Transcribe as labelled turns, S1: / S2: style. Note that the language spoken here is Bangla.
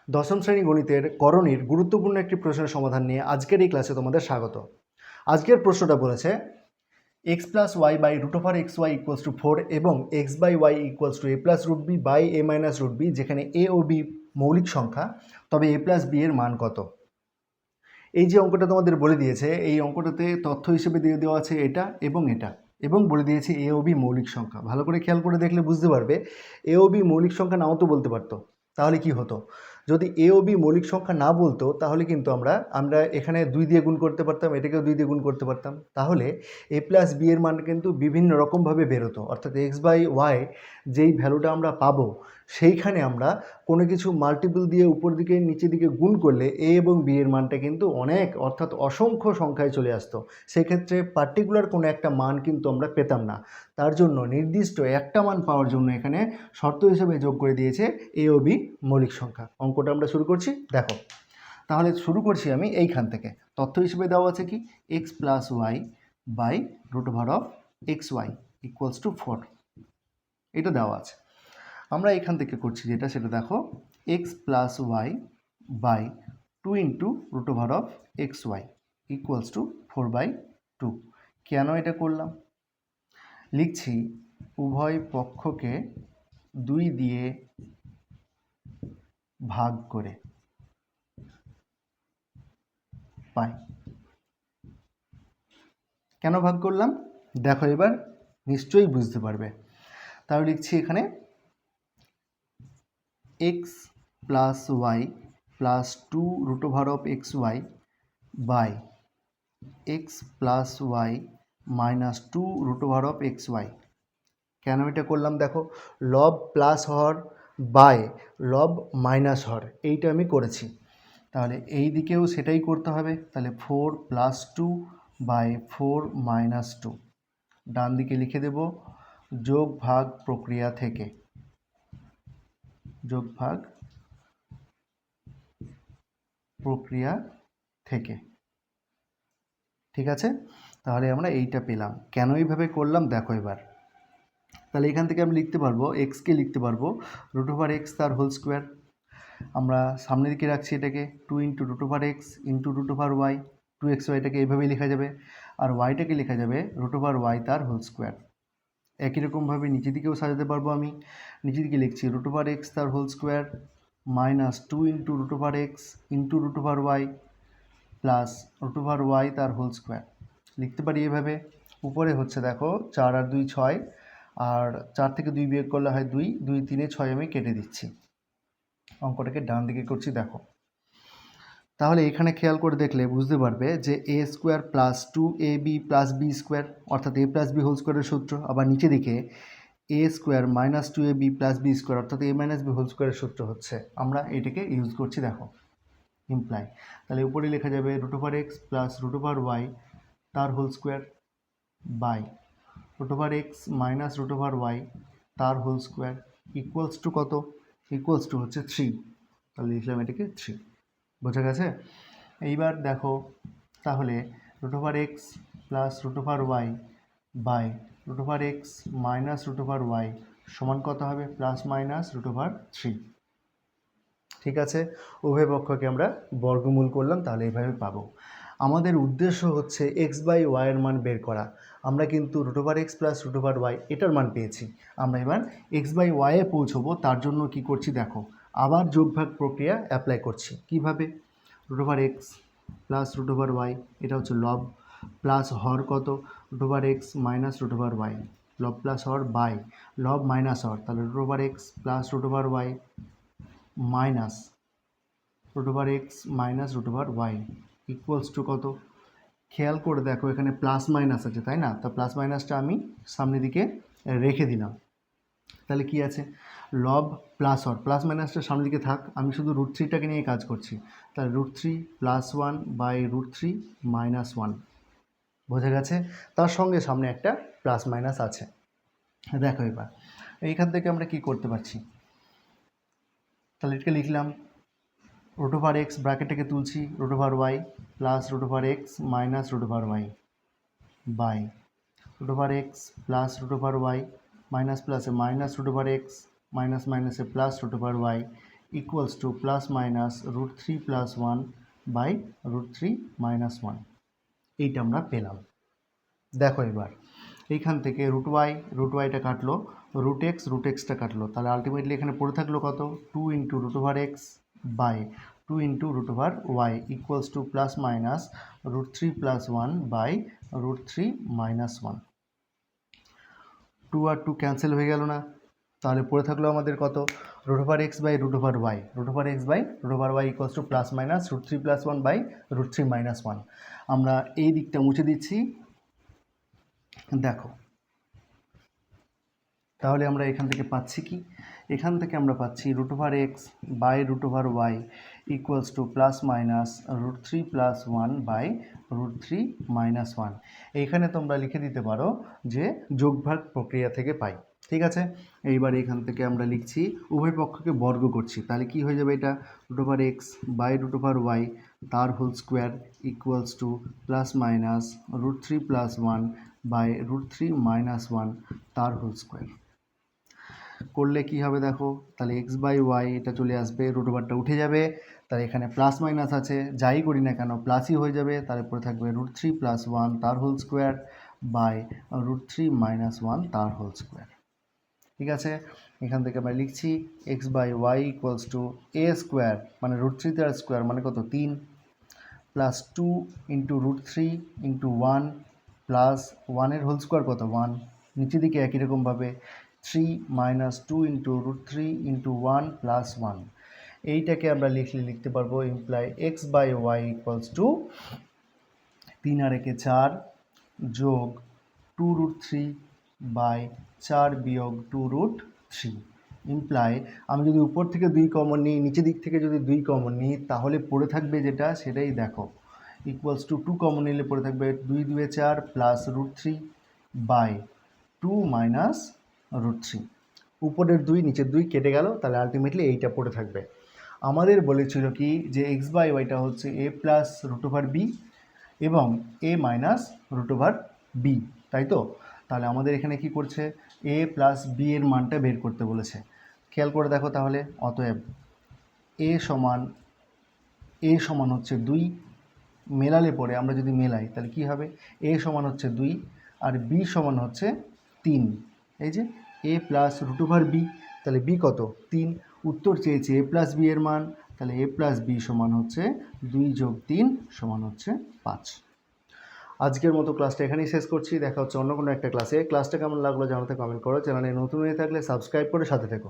S1: দশম শ্রেণী গণিতের করণীর গুরুত্বপূর্ণ একটি প্রশ্নের সমাধান নিয়ে আজকের এই ক্লাসে তোমাদের স্বাগত। আজকের প্রশ্নটা বলেছে x plus y by root over x y equals to 4 এবং x by y equals to a plus root b by a minus root b, যেখানে এ ও বি মৌলিক সংখ্যা, তবে এ প্লাস বি এর মান কত। এই যে অঙ্কটা তোমাদের বলে দিয়েছে, এই অঙ্কটাতে তথ্য হিসেবে দিয়ে দেওয়া আছে এটা এবং বলে দিয়েছে এ ও বি মৌলিক সংখ্যা। ভালো করে খেয়াল করে দেখলে বুঝতে পারবে, এ ও বি মৌলিক সংখ্যা নাও তো বলতে পারতো। তাহলে কি হতো, যদি এ ও বি মৌলিক সংখ্যা না বলতো তাহলে কিন্তু আমরা এখানে 2 দিয়ে গুণ করতে পারতাম, এটাকেও 2 দিয়ে গুণ করতে পারতাম। তাহলে এ প্লাস বি এর মান কিন্তু বিভিন্ন রকমভাবে বেরোতো, অর্থাৎ এক্স বাই ওয়াই যেই ভ্যালুটা আমরা পাবো সেইখানে আমরা কোনো কিছু মাল্টিপল দিয়ে উপর দিকে নিচের দিকে গুণ করলে এ এবং বি এর মানটা কিন্তু অনেক, অর্থাৎ অসংখ্য সংখ্যায় চলে আসতো। সেক্ষেত্রে পার্টিকুলার কোনো একটা মান কিন্তু আমরা পেতাম না। তার জন্য নির্দিষ্ট একটা মান পাওয়ার জন্য এখানে শর্ত হিসেবে যোগ করে দিয়েছে এ ও বি মৌলিক সংখ্যা। অঙ্কটা আমরা শুরু করছি, দেখো। তাহলে শুরু করছি আমি এইখান থেকে। তথ্য হিসেবে দেওয়া আছে কি, x plus y by root over of x y equals to 4, এটা দেওয়া আছে। আমরা এখান থেকে করছি যেটা, সেটা দেখো, x plus y by 2 into root over of x y equals to 4/2। কেন এটা করলাম, লিখছি উভয় পক্ষকে 2 দিয়ে ভাগ করে পাই। কেন ভাগ করলাম দেখো, এবার নিশ্চয়ই বুঝতে পারবে। তাহলে লিখছি এখানে x plus y plus 2 root over of x y by x plus y minus 2 root over of x y. কেন এটা করলাম দেখো, লব প্লাস হর বাই লব মাইনাস হর, এইটা আমি করেছি। তাহলে এই দিকেও সেটাই করতে হবে। তাহলে 4 প্লাস 2 বাই 4 মাইনাস 2, ডান দিকে লিখে দেব যোগ ভাগ প্রক্রিয়া থেকে, যোগ ভাগ প্রক্রিয়া থেকে, ঠিক আছে। তাহলে আমরা এইটা পেলাম। কেন এইভাবে করলাম দেখো এবার। তাহলে এখান থেকে আমি লিখতে পারবো, এক্সকে লিখতে পারবো রুট ওভার এক্স তার হোল স্কোয়ার। আমরা সামনের দিকে রাখছি এটাকে 2 into root over x into root over y, 2x ওয়াইটাকে এইভাবেই লেখা যাবে, আর ওয়াইটাকে লেখা যাবে রুট ওভার ওয়াই তার হোল স্কোয়ার। একই রকমভাবে নিচের দিকেও সাজাতে পারবো আমি। নিচের দিকে লিখছি রুট ওভার এক্স তার whole square minus 2 into root over x into root over y plus root over y তার হোল স্কোয়ার। লিখতে পারি এভাবে। উপরে হচ্ছে দেখো 4 আর 2 6, আর 4 থেকে 2 বিয়োগ করলে হয় 2, 2 3 6 আমি কেটে দিচ্ছি। অঙ্কটাকে ডান দিকে করছি দেখো। তাহলে এখানে খেয়াল করে দেখলে বুঝতে পারবে যে a square plus 2ab plus b square, অর্থাৎ এ প্লাস বি হোল স্কোয়ারের সূত্র। আবার নিচে দিকে a square minus 2ab plus b square, অর্থাৎ এ মাইনাস বি হোল স্কোয়ারের সূত্র হচ্ছে। আমরা এটাকে ইউজ করছি দেখো, ইমপ্লাই। তাহলে উপরে লেখা যাবে root over x plus root over y তার whole square by root over x minus root over y তার হোল স্কোয়ার ইকুয়ালস টু কত, ইকুয়ালস টু হচ্ছে 3। তাহলে লিখলাম এটাকে 3। বোঝা গেছে। এইবার দেখো, তাহলে root over x plus root over y by root over x minus root over y সমান কত হবে, প্লাস মাইনাস রুট ওভার 3। ঠিক আছে, উভয় পক্ষকে আমরা বর্গমূল করলাম, তাহলে এইভাবে পাবো। আমাদের উদ্দেশ্য হচ্ছে এক্স বাই ওয়াইয়ের মান বের করা। আমরা কিন্তু root over x plus root over y এটার মান পেয়েছি। আমরা এবার এক্স বাই ওয়াইয়ে পৌঁছবো, তার জন্য কি করছি দেখো, আবার যোগভাগ প্রক্রিয়া অ্যাপ্লাই করছি। কিভাবে, root over x plus root over y, এটা হচ্ছে লব, প্লাস হর কত, root over x minus root over y, লব প্লাস হর বাই লব মাইনাস হর, তাহলে root over x plus root over y minus root over x minus root over y equals to কত। খেয়াল করে দেখো এখানে প্লাস মাইনাস আছে, তাই না? তো প্লাস মাইনাসটা আমি সামনের দিকে রেখে দিলাম। তাহলে কি আছে, লব প্লাস হর, প্লাস মাইনাসটা সামনের দিকে থাক, আমি শুধু রুট 3টাকে নিয়ে কাজ করছি। তাহলে root 3 plus 1 by root 3 minus 1। বোঝা গেছে। তার সঙ্গে সামনে একটা প্লাস মাইনাস আছে। দেখো এবার এইখান থেকে আমরা কি করতে পারছি, তাহলে এটাকে লিখলাম রুট ওভার এক্স, ব্র্যাকেটটাকে তুলছি, root over y plus root over x minus root over y by root over x plus root over y minus প্লাসে minus root over x minus মাইনাসে plus root over y equals to plus minus √3 + 1 by √3 - 1, এইটা আমরা পেলাম। দেখো এবার এইখান থেকে √y কাটলো, √x কাটলো, তাহলে আলটিমেটলি এখানে পড়ে থাকলো কত, 2 × √x by 2 × √y equals to plus minus √3 + 1 by √3 - 1। 2 আর 2 ক্যান্সেল হয়ে গেল না, তাহলে পড়ে থাকলো আমাদের কত, √x by √y, √x by √y equals to plus minus √3 + 1 by √3 - 1। আমরা এই দিকটা মুছে দিচ্ছি। দেখো তাহলে আমরা এখান থেকে পাচ্ছি কি, এখান থেকে আমরা পাচ্ছি √x by √y equals to plus minus √3 + 1 by √3 - 1। এইখানে তোমরা লিখে দিতে পারো যে যোগভাগ প্রক্রিয়া থেকে পাই। ঠিক আছে, এইবার এখান থেকে আমরা লিখছি উভয় পক্ষকে বর্গ করছি, তাহলে কি হয়ে যাবে, এটা √x বাই √y তার whole square equals to plus minus √3 + 1 by √3 - 1 তার হোল স্কোয়ার। করলে কি হবে দেখো, তাহলে x বাই ওয়াই এটা চলে আসবে, √টা উঠে যাবে, তাহলে এখানে প্লাস মাইনাস আছে, যাই করি না কেন প্লাসই হয়ে যাবে, তাহলে পরে থাকবে √3 + 1 তার হোল স্কোয়ার বাই √3 - 1 তার হোল স্কোয়ার। ঠিক আছে, এখান থেকে আমরা লিখছি x by y equals to a square মানে √3 তার স্কোয়ার মানে কত 3 প্লাস 2 × √3 × 1 প্লাস 1-এর হোল স্কোয়ার কত 1, নিচের দিকে একই রকমভাবে 3 - 2 × √3 × 1 প্লাস 1। এইটাকে আমরা লিখতে পারবো imply x by y equals to 3 আর 1 4 যোগ 2√3 বাই 4 বিয়োগ 2√3 ইমপ্লাই আমি যদি উপর থেকে 2 কমন নিই, নিচের দিক থেকে যদি 2 কমন নিই, তাহলে পড়ে থাকবে যেটা সেটাই দেখো, ইকুয়ালস টু 2 কমন নিলে পড়ে থাকবে 2 × 2 = 4 প্লাস √3 বাই 2 মাইনাস √3। উপরের 2 নিচের 2 কেটে গেল, তাহলে আলটিমেটলি এইটা পড়ে থাকবে। আমাদের বলেছিল কি যে x বাই ওয়াইটা হচ্ছে a প্লাস √b এবং a মাইনাস √b, তাই তো? তাহলে আমাদের এখানে কি করছে, a প্লাস b এর মানটা বের করতে বলেছে। খেয়াল করে দেখো তাহলে, অতএব a সমান হচ্ছে 2, মেলালে পরে আমরা যদি মেলাই তাহলে কি হবে, a সমান হচ্ছে 2 আর b সমান হচ্ছে 3, এই যে a প্লাস √b, তাহলে b কত 3, উত্তর চেয়েছে a প্লাস b এর মান, তাহলে a প্লাস b সমান হচ্ছে 2 যোগ 3 সমান হচ্ছে 5। আজকের মতো ক্লাসটা এখানেই শেষ করছি, দেখা হচ্ছে অন্য কোনো একটা ক্লাসে। ক্লাসটা কেমন লাগলো জানাতে কমেন্ট করো, চ্যানেলে নতুন হয়ে থাকলে সাবস্ক্রাইব করে সাথে থেকো।